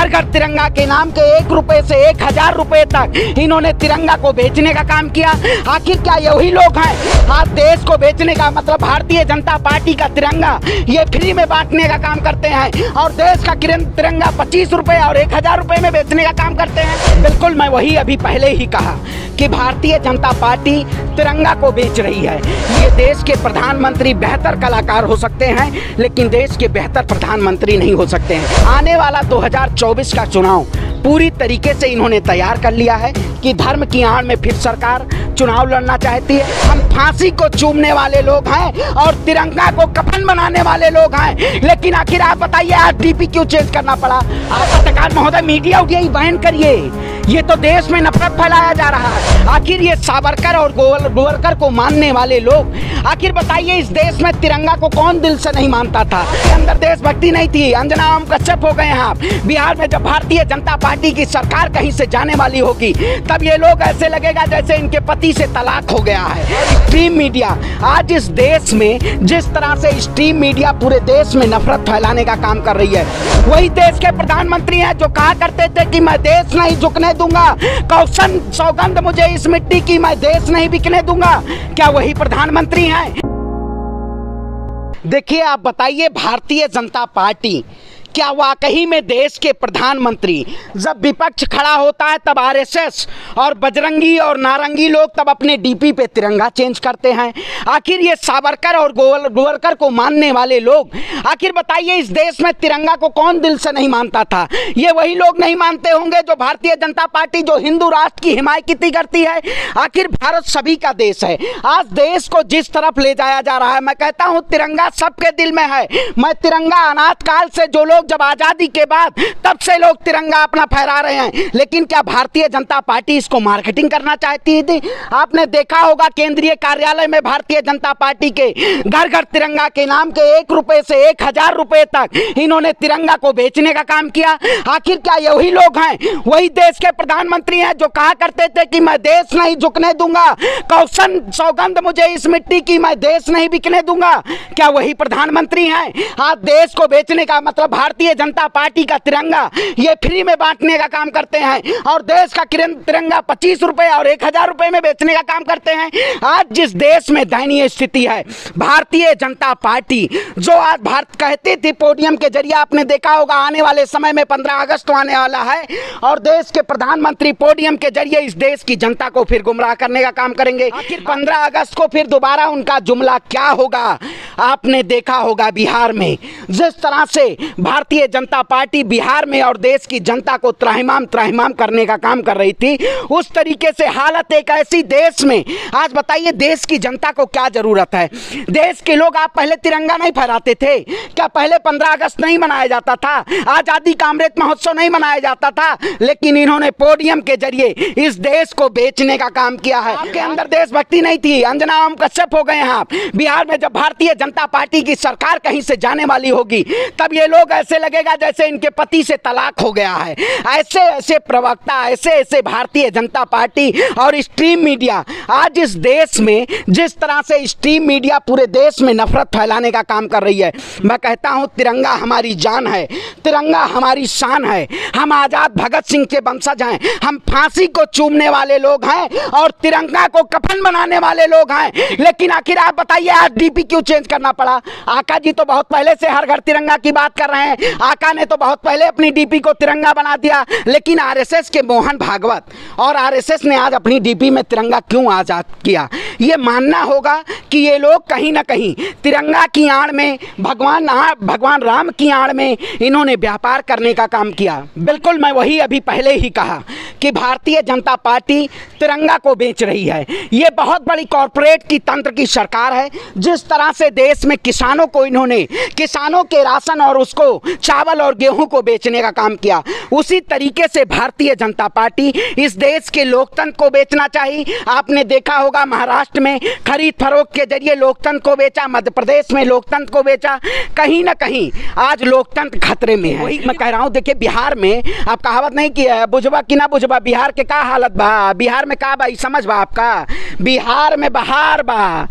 घर घर तिरंगा के नाम के 1 रुपए से 1000 रुपए तक इन्होंने तिरंगा को बेचने का काम किया। आखिर क्या यही लोग हैं आज देश को बेचने का मतलब भारतीय जनता पार्टी का तिरंगा ये फ्री में बांटने का काम करते हैं और देश का तिरंगा 25 रुपए और 1000 रुपए में बेचने का काम करते हैं। बिल्कुल, मैं वही अभी पहले ही कहा कि भारतीय जनता पार्टी तिरंगा को बेच रही है। ये देश के प्रधानमंत्री बेहतर कलाकार हो सकते हैं लेकिन देश के बेहतर प्रधानमंत्री नहीं हो सकते हैं। आने वाला 2024 का चुनाव पूरी तरीके से इन्होंने तैयार कर लिया है कि धर्म की आड़ में फिर सरकार चुनाव लड़ना चाहती है। हम फांसी को चूमने वाले लोग हैं और तिरंगा को कफन बनाने वाले लोग हैं, लेकिन आखिर आप बताइए आज डीपी क्यों चेंज करना पड़ा? आप पत्रकार महोदय मीडिया ही बैन करिए, ये तो देश में नफरत फैलाया जा रहा है। आखिर ये सावरकर और गोवरकर को मानने वाले लोग, आखिर बताइए इस देश में तिरंगा को कौन दिल से नहीं मानता था? अंदर देशभक्ति नहीं थी? अंजना ओम कश्यप हो गए हैं आप। बिहार में जब भारतीय जनता पार्टी की सरकार कहीं से जाने वाली होगी तब ये लोग ऐसे लगेगा जैसे इनके पति से तलाक हो गया है। स्ट्रीम मीडिया आज इस देश में जिस तरह से स्ट्रीम मीडिया पूरे देश में नफरत फैलाने का काम कर रही है, वही देश के प्रधानमंत्री हैं जो कहा करते थे कि मैं देश नहीं झुकने दूंगा, कौशन सौगंध मुझे इस मिट्टी की, मैं देश नहीं बिकने दूंगा। क्या वही प्रधानमंत्री हैं? देखिए, आप बताइए भारतीय जनता पार्टी क्या वाकई में देश के प्रधानमंत्री? जब विपक्ष खड़ा होता है तब आरएसएस और बजरंगी और नारंगी लोग तब अपने डीपी पे तिरंगा चेंज करते हैं। आखिर ये सावरकर और गोवरकर को मानने वाले लोग, आखिर बताइए इस देश में तिरंगा को कौन दिल से नहीं मानता था? ये वही लोग नहीं मानते होंगे जो भारतीय जनता पार्टी जो हिंदू राष्ट्र की हिमायती करती है। आखिर भारत सभी का देश है। आज देश को जिस तरफ ले जाया जा रहा है, मैं कहता हूँ तिरंगा सबके दिल में है। मैं तिरंगा अनाथ काल से जो लोग जब आजादी के बाद तब से लोग तिरंगा अपना फहरा रहे हैं, लेकिन क्या भारतीय जनता पार्टी इसको मार्केटिंग करना चाहती थी? आपने देखा होगा केंद्रीय कार्यालय में भारतीय जनता पार्टी के घर घर तिरंगा के नाम के 1 रुपए से 1000 रुपए तक इन्होंने तिरंगा को बेचने का काम किया। आखिर क्या यही लोग हैं वही देश के प्रधानमंत्री हैं जो कहा करते थे कि मैं देश नहीं झुकने दूंगा, कौशन सौगंध मुझे इस मिट्टी की, मैं देश नहीं बिकने दूंगा? क्या वही प्रधानमंत्री हैं? आज देश को बेचने का मतलब भारतीय जनता पार्टी का तिरंगा ये फ्री में बांटने का काम करते हैं और देश का तिरंगा 25 रुपए और 1000 रुपए में बेचने का काम करते हैं। आज जिस देश में दयनीय स्थिति है, भारतीय जनता पार्टी जो आज भारत कहती थी पोडियम के जरिए, आपने देखा होगा आने वाले समय में 15 अगस्त आने वाला है और देश के प्रधानमंत्री पोडियम के जरिए इस देश की जनता को फिर गुमराह करने का काम करेंगे। आखिर 15 अगस्त को फिर दोबारा उनका जुमला क्या होगा? आपने देखा होगा बिहार में जिस तरह से भारतीय जनता पार्टी बिहार में और देश की जनता को त्राहिमाम करने का काम कर रही थी, उस तरीके से हालत एक ऐसी देश में। आज बताइए देश की जनता को क्या जरूरत है? देश के लोग, आप पहले तिरंगा नहीं फहराते थे क्या? पहले 15 अगस्त नहीं मनाया जाता था? आजादी का अमृत महोत्सव नहीं मनाया जाता था? लेकिन इन्होंने पोडियम के जरिए इस देश को बेचने का काम किया है। आपके अंदर देशभक्ति नहीं थी? अंजना ओम कश्यप हो गए हैं आप। बिहार में जब भारतीय जनता पार्टी की सरकार कहीं से जाने वाली होगी तब ये लोग ऐसे लगेगा जैसे इनके पति से तलाक हो गया है। ऐसे ऐसे प्रवक्ता, ऐसे ऐसे भारतीय जनता पार्टी और स्ट्रीम मीडिया आज इस देश में जिस तरह से स्ट्रीम मीडिया पूरे देश में नफरत फैलाने का काम कर रही है, मैं कहता हूं तिरंगा हमारी जान है, तिरंगा हमारी शान है। हम आजाद भगत सिंह के वंशज हैं, हम फांसी को चूमने वाले लोग हैं और तिरंगा को कफन बनाने वाले लोग हैं, लेकिन आखिर आप बताइए आज डीपी क्यों चेंज करना पड़ा? आका जी तो बहुत पहले से हर घर तिरंगा की बात कर रहे हैं, आका ने तो बहुत पहले अपनी डीपी को तिरंगा बना दिया, लेकिन आरएसएस के मोहन भागवत और आरएसएस ने आज अपनी डीपी में तिरंगा क्यों आजाद किया? ये मानना होगा कि ये लोग कहीं ना कहीं तिरंगा की आड़ में, भगवान राम की आड़ में इन्होंने व्यापार करने का काम किया। बिल्कुल, मैं वही अभी पहले ही कहा कि भारतीय जनता पार्टी तिरंगा को बेच रही है। ये बहुत बड़ी कॉरपोरेट की तंत्र की सरकार है। जिस तरह से देश में किसानों को इन्होंने किसानों के राशन और उसको चावल और गेहूं को बेचने का काम किया, उसी तरीके से भारतीय जनता पार्टी इस देश के लोकतंत्र को बेचना चाहिए। आपने देखा होगा महाराष्ट्र में खरीद फरोख्त के जरिए लोकतंत्र को बेचा, मध्य प्रदेश में लोकतंत्र को बेचा। कहीं ना कहीं आज लोकतंत्र खतरे में है। वही मैं कह रहा हूँ, देखिए बिहार में आप कहावत नहीं की है बुझबा कि ना बुझबा, बिहार के का हालत बा, बिहार में का बा समझ बा आपका? बिहार में बहार बा,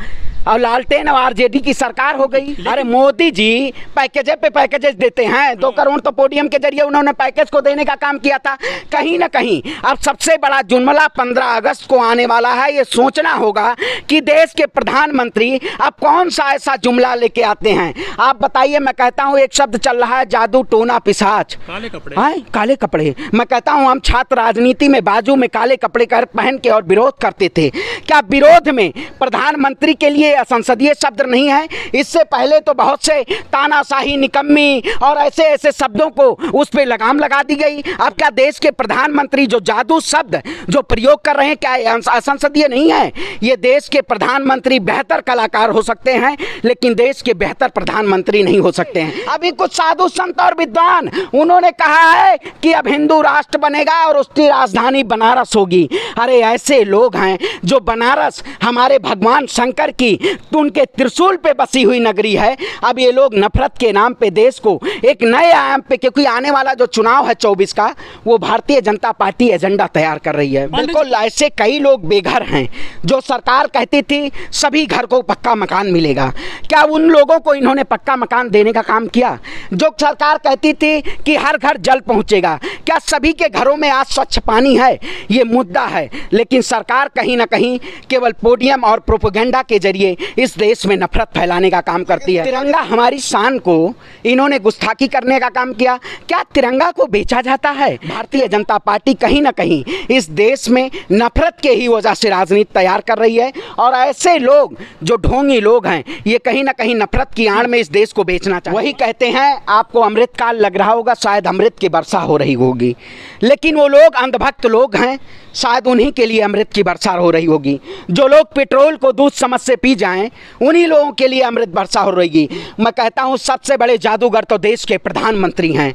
और लालटेन और आरजेडी की सरकार हो गई। अरे मोदी जी पैकेजे पे पैकेजेस देते हैं, 2 करोड़ तो पोडियम के जरिए उन्होंने पैकेज को देने का काम किया था। कहीं ना कहीं अब सबसे बड़ा जुर्मला 15 अगस्त को आने वाला है। ये सोचना होगा कि देश के प्रधानमंत्री अब कौन सा ऐसा जुमला लेके आते हैं। आप बताइए, मैं कहता हूँ एक शब्द चल रहा है, जादू टोना पिशाच, काले कपड़े। काले कपड़े, मैं कहता हूँ हम छात्र राजनीति में बाजू में काले कपड़े पहन के और विरोध करते थे। क्या विरोध में प्रधानमंत्री के लिए असंसदीय शब्द नहीं है? इससे पहले तो बहुत से तानाशाही, निकम्मी और ऐसे ऐसे शब्दों को उस पर लगाम लगा दी गई। अब क्या देश के प्रधानमंत्री जो जादू शब्द जो प्रयोग कर रहे हैं, क्या असंसदीय नहीं है? ये देश के प्रधानमंत्री बेहतर कलाकार हो सकते हैं, लेकिन देश के बेहतर प्रधानमंत्री नहीं हो सकते हैं। अभी कुछ साधु संत और विद्वान उन्होंने कहा है कि अब हिंदू राष्ट्र बनेगा और उसकी राजधानी बनारस होगी। अरे ऐसे लोग हैं जो बनारस हमारे भगवान शंकर की उनके त्रिशूल पे बसी हुई नगरी है। अब ये लोग नफरत के नाम पे देश को एक नए आयाम पे, क्योंकि आने वाला जो चुनाव है 24 का, वो भारतीय जनता पार्टी एजेंडा तैयार कर रही है। बिल्कुल ऐसे कई लोग बेघर हैं जो सरकार कहती थी सभी घर को पक्का मकान मिलेगा। क्या उन लोगों को इन्होंने पक्का मकान देने का काम किया? जो सरकार कहती थी कि हर घर जल पहुंचेगा, क्या सभी के घरों में आज स्वच्छ पानी है? ये मुद्दा है। लेकिन सरकार कहीं ना कहीं केवल पोडियम और प्रोपेगेंडा के जरिए इस देश में नफरत फैलाने का काम करती है। तिरंगा हमारी शान को इन्होंने गुस्ताखी करने का काम किया। क्या तिरंगा को बेचा जाता है? भारतीय जनता पार्टी कहीं ना कहीं इस देश में नफरत के ही वजह से राजनीति तैयार कर रही है। और ऐसे लोग जो ढोंगी लोग हैं, ये कहीं ना कहीं नफरत की आड़ में इस देश को बेचना चाहते हैं। वही कहते हैं, आपको अमृतकाल लग रहा होगा, शायद अमृत की वर्षा हो रही होगी, लेकिन वो लोग अंधभक्त लोग हैं, शायद उन्हीं के लिए अमृत की वर्षा हो रही होगी। जो लोग पेट्रोल को दूध समझ से पी जाएं, उन्हीं लोगों के लिए अमृत वर्षा हो रही। मैं कहता हूं सबसे बड़े जादूगर तो देश के प्रधानमंत्री हैं,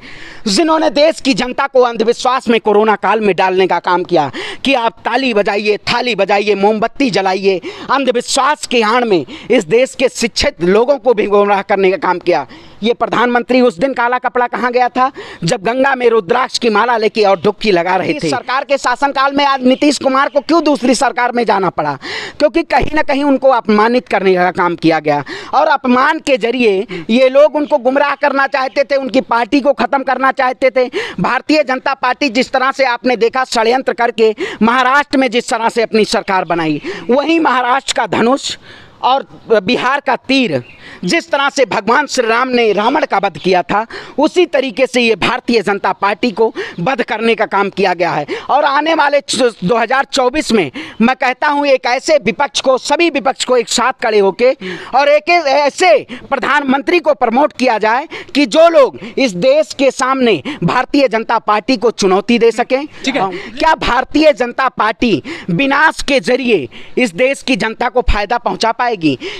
जिन्होंने देश की जनता को अंधविश्वास में कोरोना काल में डालने का काम किया कि आप ताली बजाइए, थाली बजाइए, मोमबत्ती जलाइए। अंधविश्वास की आड़ में इस देश के शिक्षित लोगों को भी गुमराह करने का काम किया। ये प्रधानमंत्री उस दिन काला कपड़ा कहाँ गया था जब गंगा में रुद्राक्ष की माला लेके और डुबकी लगा रहे थे। सरकार के शासनकाल में आज नीतीश कुमार को क्यों दूसरी सरकार में जाना पड़ा? क्योंकि कहीं ना कहीं उनको अपमानित करने का काम किया गया और अपमान के जरिए ये लोग उनको गुमराह करना चाहते थे, उनकी पार्टी को खत्म करना चाहते थे। भारतीय जनता पार्टी जिस तरह से आपने देखा षड्यंत्र करके महाराष्ट्र में जिस तरह से अपनी सरकार बनाई, वहीं महाराष्ट्र का धनुष और बिहार का तीर जिस तरह से भगवान श्री राम ने रावण का वध किया था, उसी तरीके से ये भारतीय जनता पार्टी को वध करने का काम किया गया है। और आने वाले 2024 में मैं कहता हूँ एक ऐसे विपक्ष को, सभी विपक्ष को एक साथ खड़े होके और एक ऐसे प्रधानमंत्री को प्रमोट किया जाए कि जो लोग इस देश के सामने भारतीय जनता पार्टी को चुनौती दे सकें। क्या भारतीय जनता पार्टी विनाश के जरिए इस देश की जनता को फायदा पहुंचा पाएगी?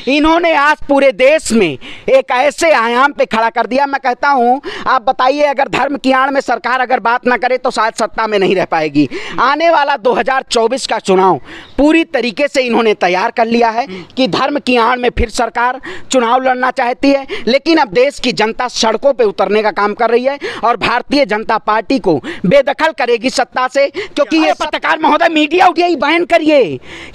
इन्होंने आज पूरे देश में एक ऐसे आयाम पे खड़ा कर दिया। मैं कहता हूं, आप बताइए, अगर धर्म की आड़ में सरकार अगर बात ना करे तो शायद सत्ता में नहीं रह पाएगी। आने वाला 2024 का चुनाव पूरी तरीके से इन्होंने तैयार कर लिया है कि धर्म की आड़ में फिर सरकार चुनाव लड़ना चाहती है, लेकिन अब देश की जनता सड़कों पे उतरने का काम कर रही है और भारतीय जनता पार्टी को बेदखल करेगी सत्ता से। क्योंकि ये पत्रकार महोदय, मीडिया उठिए, बैन करिए।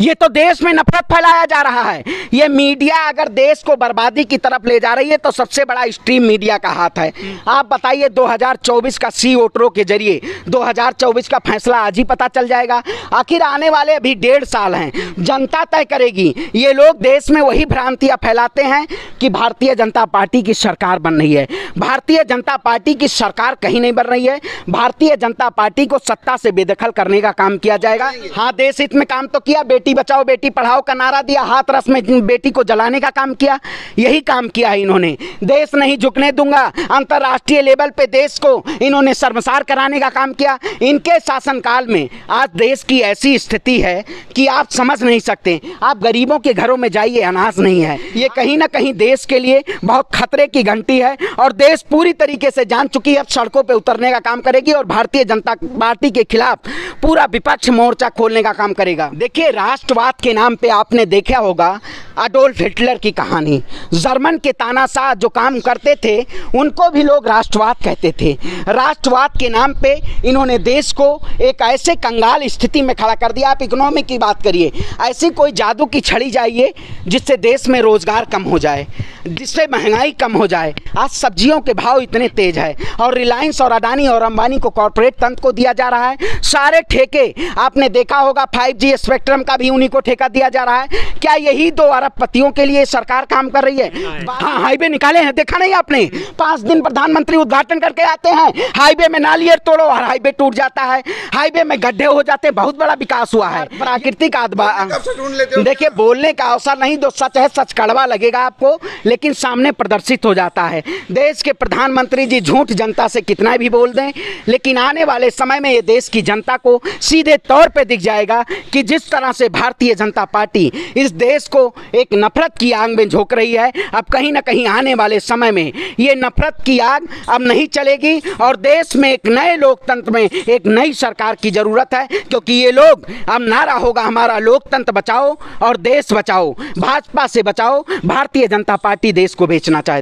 ये तो देश में नफरत फैलाया जा रहा है। ये मीडिया अगर देश को बर्बादी की तरफ ले जा रही है तो सबसे बड़ा स्ट्रीम मीडिया का हाथ है। आप बताइए, 2024 का सी वोटरों के जरिए 2024 का फैसला आज ही पता चल जाएगा। आखिर आने वाले अभी 1.5 साल हैं, जनता तय करेगी। ये लोग देश में वही भ्रांतियां फैलाते हैं कि भारतीय जनता पार्टी की सरकार बन रही है। भारतीय जनता पार्टी की सरकार कहीं नहीं बन रही है। भारतीय जनता पार्टी को सत्ता से बेदखल करने का काम किया जाएगा। हाँ, देश हित में काम तो किया, बेटी बचाओ बेटी पढ़ाओ का नारा दिया, हाथ रस में बेटी को जलाने का काम किया, यही काम किया है इन्होंने। देश नहीं झुकने दूंगा, अंतर्राष्ट्रीय लेवल पे देश को इन्होंने शर्मसार कराने का काम किया। इनके शासनकाल में आज देश की ऐसी स्थिति है कि आप समझ नहीं सकते। आप गरीबों के घरों में जाइए, अनाज नहीं है। ये कहीं ना कहीं देश के लिए बहुत खतरे की घंटी है और देश पूरी तरीके से जान चुकी है, अब सड़कों पे उतरने का काम करेगी और भारतीय जनता पार्टी के खिलाफ पूरा विपक्ष मोर्चा खोलने का काम करेगा। देखिए, राष्ट्रवाद के नाम पे आपने देखा होगा अडोल्फ हिटलर की कहानी, जर्मन के तानाशाह जो काम करते थे उनको भी लोग राष्ट्रवाद कहते थे। राष्ट्रवाद के नाम पे इन्होंने देश को एक ऐसे कंगाल स्थिति में खड़ा कर दिया। आप इकोनॉमी की बात करिए, ऐसी कोई जादू की छड़ी जाइए जिससे देश में रोजगार कम हो जाए, जिससे महंगाई कम हो जाए। आज सब्जियों के भाव इतने तेज है और रिलायंस और अडानी और अंबानी को कॉर्पोरेट तंत्र को दिया जा रहा है। सारे ठेके आपने देखा होगा, 5G स्पेक्ट्रम का भी उन्हीं को ठेका दिया जा रहा है। क्या यही 2 अरबपतियों के लिए सरकार काम कर रही है? हाँ, हाईवे निकाले हैं, देखा नहीं आपने? 5 दिन प्रधानमंत्री उद्घाटन करके आते हैं, हाईवे में नालियर तोड़ो और हाईवे टूट जाता है, हाईवे में गड्ढे हो जाते हैं। बहुत बड़ा विकास हुआ है। प्राकृतिक देखिए, बोलने का अवसर नहीं दो, सच है, सच कड़वा लगेगा आपको, लेकिन सामने प्रदर्शित हो जाता है। देश के प्रधानमंत्री जी झूठ जनता से कितना भी बोल दें, लेकिन आने वाले समय में ये देश की जनता को सीधे तौर पे दिख जाएगा कि जिस तरह से भारतीय जनता पार्टी इस देश को एक नफरत की आग में झोंक रही है, अब कहीं ना कहीं आने वाले समय में ये नफरत की आग अब नहीं चलेगी और देश में एक नए लोकतंत्र में एक नई सरकार की जरूरत है। क्योंकि ये लोग, अब नारा होगा हमारा लोकतंत्र बचाओ और देश बचाओ, भाजपा से बचाओ। भारतीय जनता पार्टी देश को बेचना चाहती है।